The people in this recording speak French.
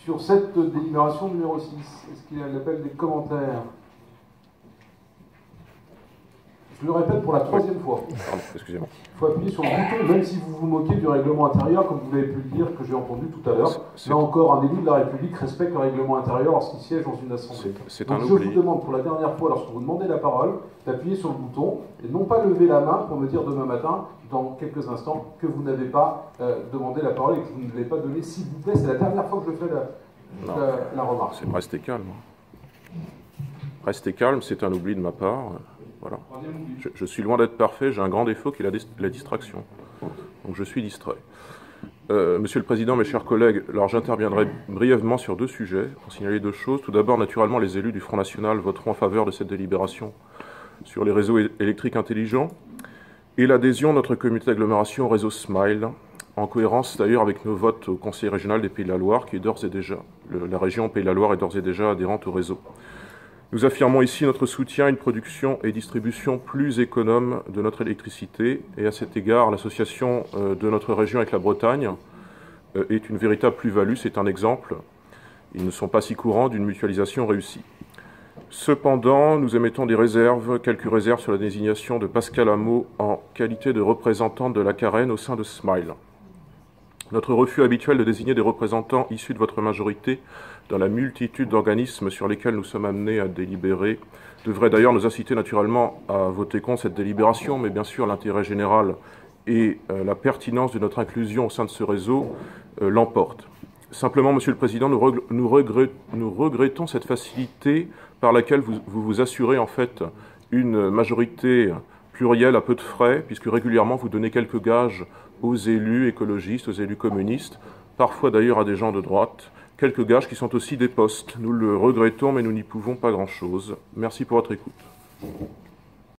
Sur cette délibération numéro 6, est-ce qu'il y a l'appel des commentaires? Je le répète pour la troisième fois. Pardon, excusez-moi. Il faut appuyer sur le bouton, même si vous vous moquez du règlement intérieur, comme vous l'avez pu le dire, que j'ai entendu tout à l'heure. Là encore, un élu de la République respecte le règlement intérieur lorsqu'il siège dans une assemblée. Donc je vous demande pour la dernière fois, lorsque vous demandez la parole, d'appuyer sur le bouton et non pas lever la main pour me dire demain matin, dans quelques instants, que vous n'avez pas demandé la parole et que vous ne l'avez pas donnée. S'il vous plaît, c'est la dernière fois que je fais la remarque. C'est restez calme. Restez calme, c'est un oubli de ma part. Voilà. Je suis loin d'être parfait, j'ai un grand défaut qui est la distraction. Donc je suis distrait. Monsieur le Président, mes chers collègues, alors j'interviendrai brièvement sur deux sujets, pour signaler deux choses. Tout d'abord, naturellement, les élus du Front National voteront en faveur de cette délibération sur les réseaux électriques intelligents et l'adhésion de notre communauté d'agglomération au réseau SMILE, en cohérence d'ailleurs avec nos votes au Conseil régional des Pays de la Loire, qui est d'ores et déjà, la région Pays de la Loire est d'ores et déjà adhérente au réseau. Nous affirmons ici notre soutien à une production et distribution plus économe de notre électricité et à cet égard, l'association de notre région avec la Bretagne est une véritable plus-value, c'est un exemple. Ils ne sont pas si courants d'une mutualisation réussie. Cependant, nous émettons des réserves, quelques réserves sur la désignation de Pascal Hameau en qualité de représentante de la Carène au sein de SMILE. Notre refus habituel de désigner des représentants issus de votre majorité dans la multitude d'organismes sur lesquels nous sommes amenés à délibérer devrait d'ailleurs nous inciter naturellement à voter contre cette délibération, mais bien sûr l'intérêt général et la pertinence de notre inclusion au sein de ce réseau l'emportent. Simplement, Monsieur le Président, nous regrettons cette facilité par laquelle vous vous assurez en fait une majorité plurielle à peu de frais, puisque régulièrement vous donnez quelques gages aux élus écologistes, aux élus communistes, parfois d'ailleurs à des gens de droite, quelques gages qui sont aussi des postes. Nous le regrettons, mais nous n'y pouvons pas grand-chose. Merci pour votre écoute.